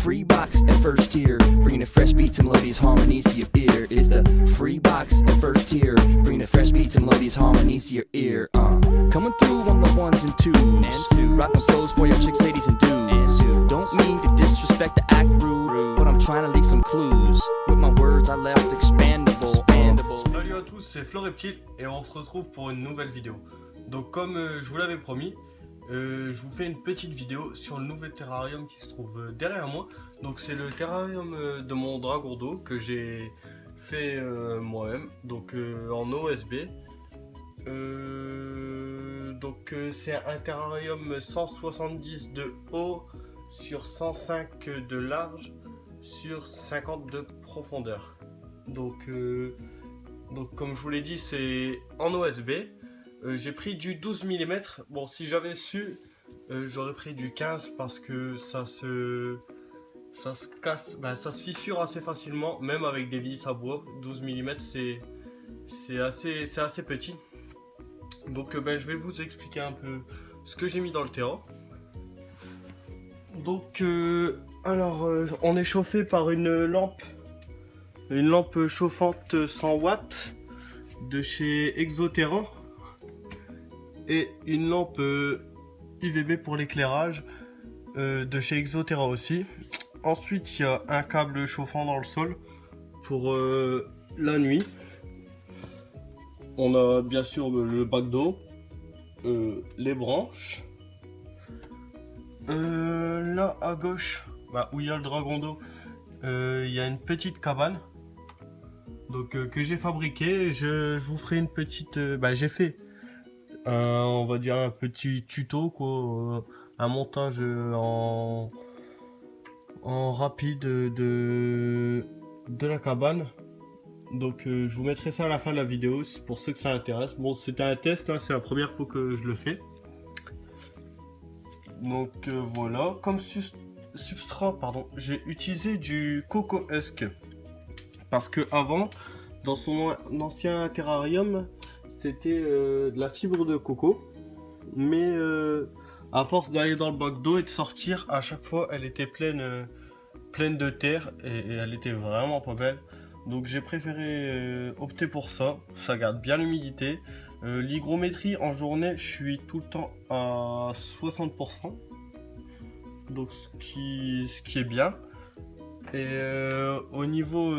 free box at first tier, bringing the fresh beats and melodies, harmonies to your ear. It's the free box at first tier, bringing the fresh beats and melodies, harmonies to your ear. Coming through on the ones and twos, rocking flows for your chicks, ladies and dudes. Don't mean to disrespect the act rude, but I'm trying to leave some clues. With my words I left expandable. Salut à tous, c'est Floreptile et on se retrouve pour une nouvelle vidéo. Donc comme je vous l'avais promis, je vous fais une petite vidéo sur le nouvel terrarium qui se trouve derrière moi. Donc c'est le terrarium de mon dragon d'eau que j'ai fait moi-même, donc en OSB. C'est un terrarium 170 de haut sur 105 de large sur 50 de profondeur. Donc comme je vous l'ai dit, c'est en OSB. J'ai pris du 12 mm. Bon, si j'avais su, j'aurais pris du 15 parce que ça se casse, ça se fissure assez facilement, même avec des vis à bois. 12 mm, c'est assez petit. Donc je vais vous expliquer un peu ce que j'ai mis dans le terrain. Donc on est chauffé par une lampe chauffante 100 watts de chez Exoterra et une lampe UVB pour l'éclairage de chez Exoterra aussi. Ensuite il y a un câble chauffant dans le sol pour la nuit. On a bien sûr le bac d'eau, les branches. Là à gauche, où il y a le dragon d'eau, il y a une petite cabane que j'ai fabriquée. Je vous ferai une petite, j'ai fait on va dire un petit tuto quoi, un montage en rapide de la cabane. Donc je vous mettrai ça à la fin de la vidéo pour ceux que ça intéresse. Bon, c'était un test, hein, c'est la première fois que je le fais. Donc voilà, comme substrat, j'ai utilisé du Coco Husk. Parce que avant, dans son ancien terrarium, c'était de la fibre de coco. Mais à force d'aller dans le bac d'eau et de sortir, à chaque fois, elle était pleine de terre et elle était vraiment pas belle. Donc j'ai préféré opter pour ça. Ça garde bien l'humidité. L'hygrométrie en journée, je suis tout le temps à 60%. Donc ce qui est bien. Et au niveau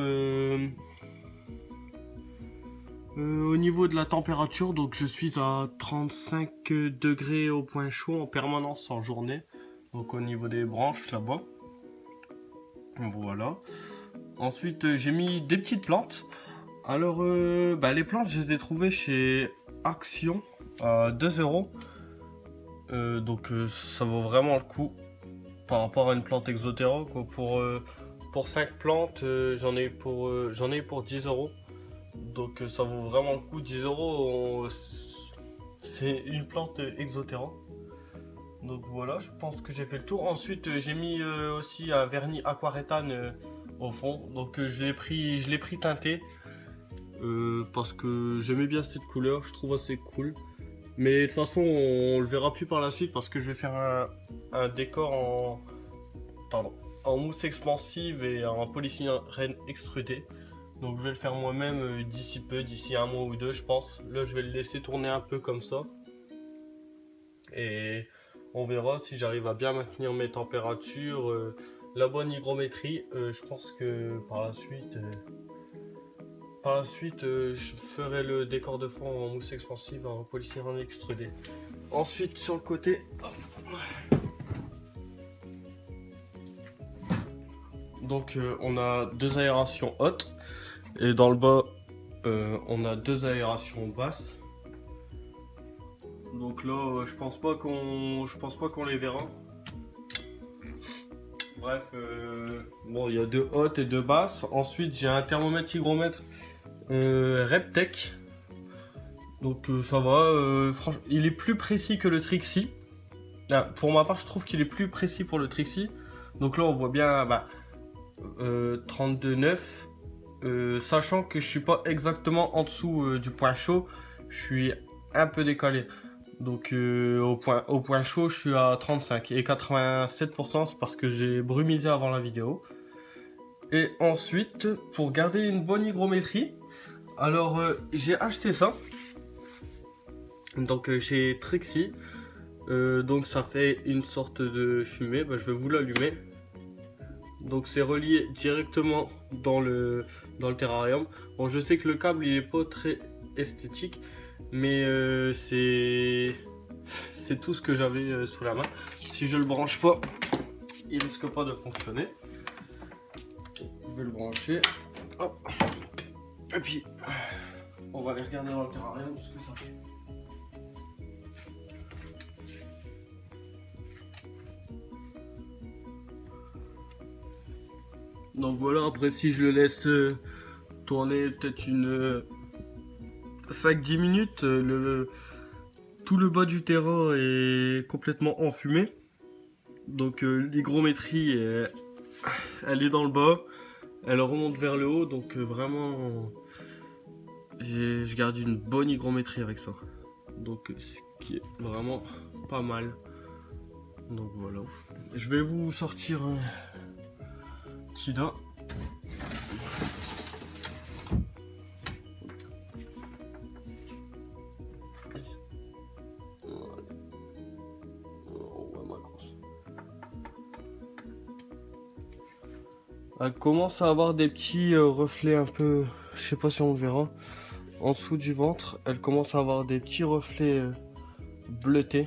de la température, donc je suis à 35 degrés au point chaud en permanence en journée. Donc au niveau des branches là-bas. Voilà. Ensuite j'ai mis des petites plantes. Alors les plantes, je les ai trouvées chez Action à 2 €. Donc ça vaut vraiment le coup par rapport à une plante Exoterra quoi. Pour 5 plantes, j'en ai pour 10 €. Donc ça vaut vraiment le coup. 10 €, c'est une plante Exoterra. Donc voilà, je pense que j'ai fait le tour. Ensuite j'ai mis aussi un vernis aquarétane au fond. Donc je l'ai pris teinté parce que j'aimais bien cette couleur, je trouve assez cool. Mais de toute façon on le verra plus par la suite parce que je vais faire un décor en mousse expansive et en polystyrène extrudé. Donc je vais le faire moi-même d'ici peu, d'ici un mois ou deux je pense. Là je vais le laisser tourner un peu comme ça. Et on verra si j'arrive à bien maintenir mes températures, la bonne hygrométrie. Je pense que par la suite je ferai le décor de fond en mousse expansive en polystyrène extrudé. Ensuite sur le côté, donc on a deux aérations hautes et dans le bas on a deux aérations basses. Donc là je pense pas qu'on les verra. Bref, bon, il y a deux hautes et deux basses. Ensuite j'ai un thermomètre hygromètre Reptec. Donc ça va, franchement il est plus précis que le Trixie. Pour ma part je trouve qu'il est plus précis pour le Trixie. Donc là on voit bien 32,9, sachant que je suis pas exactement en dessous du point chaud, je suis un peu décalé. Donc au point chaud, je suis à 35 et 87% c'est parce que j'ai brumisé avant la vidéo. Et ensuite, pour garder une bonne hygrométrie, alors j'ai acheté ça. Donc chez Trixie. Donc ça fait une sorte de fumée. Bah, je vais vous l'allumer. Donc c'est relié directement dans le terrarium. Bon, je sais que le câble il est pas très esthétique, mais c'est tout ce que j'avais sous la main. Si je le branche pas, il risque pas de fonctionner. Je vais le brancher. Hop. Et puis on va aller regarder dans le terrarium ce que ça fait. Donc voilà, après si je le laisse tourner peut-être une 5-10 minutes, tout le bas du terrain est complètement enfumé. Donc l'hygrométrie elle est dans le bas, elle remonte vers le haut, donc vraiment je garde une bonne hygrométrie avec ça. Donc ce qui est vraiment pas mal. Donc voilà. Je vais vous sortir Tida. Elle commence à avoir des petits reflets un peu, je sais pas si on le verra, en dessous du ventre. Elle commence à avoir des petits reflets bleutés.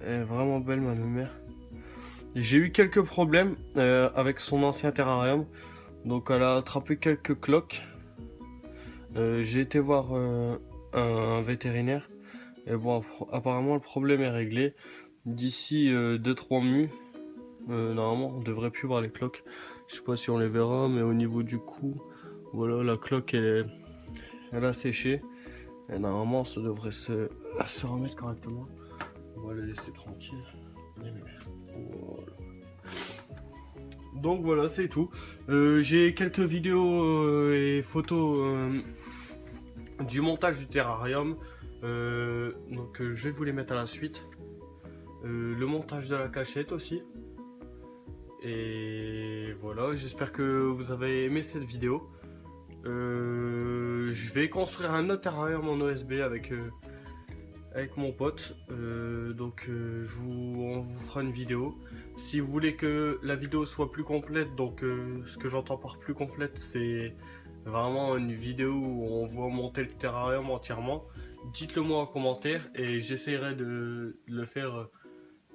Elle est vraiment belle ma mère. J'ai eu quelques problèmes avec son ancien terrarium. Donc elle a attrapé quelques cloques. J'ai été voir un vétérinaire. Et bon, apparemment le problème est réglé. D'ici 2-3 mues, normalement on devrait plus voir les cloques. Je sais pas si on les verra, mais au niveau du cou, voilà, la cloque elle a séché. Et normalement ça devrait se remettre correctement. On va la laisser tranquille. Voilà. Donc voilà, c'est tout. J'ai quelques vidéos et photos du montage du terrarium. Donc je vais vous les mettre à la suite. Le montage de la cachette aussi. Et voilà, j'espère que vous avez aimé cette vidéo. Je vais construire un autre terrarium en OSB avec mon pote. Donc on vous fera une vidéo. Si vous voulez que la vidéo soit plus complète, donc ce que j'entends par plus complète, c'est vraiment une vidéo où on voit monter le terrarium entièrement. Dites-le moi en commentaire et j'essaierai de le faire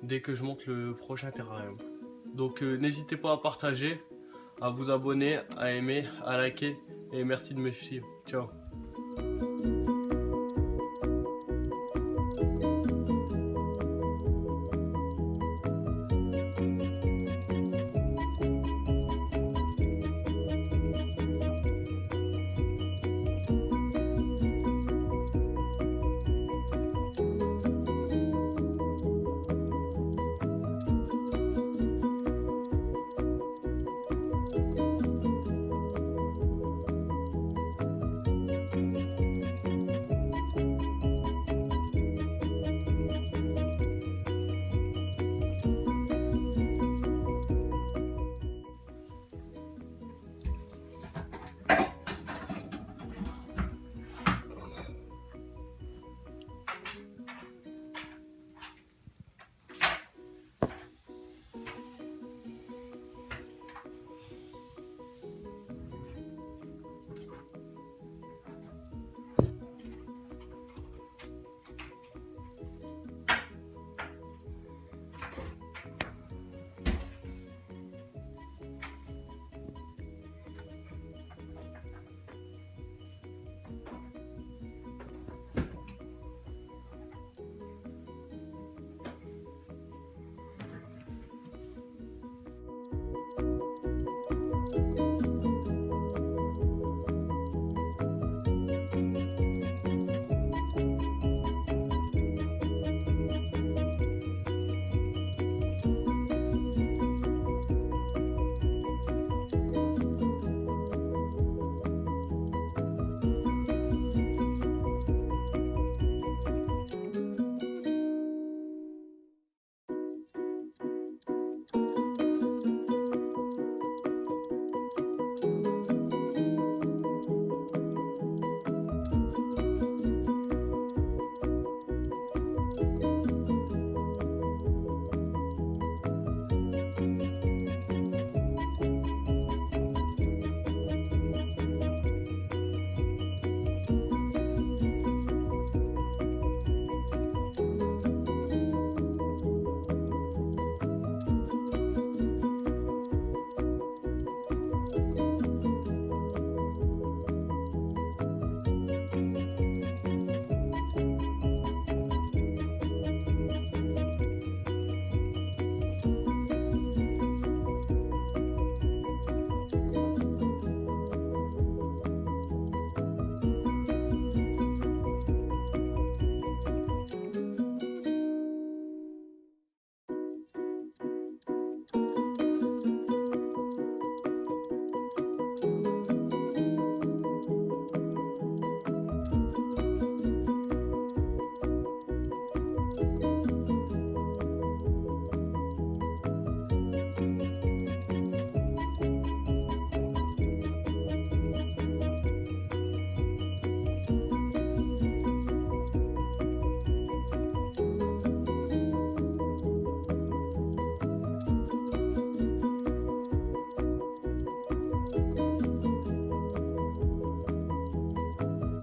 dès que je monte le prochain terrarium. Donc n'hésitez pas à partager, à vous abonner, à aimer, à liker et merci de me suivre. Ciao.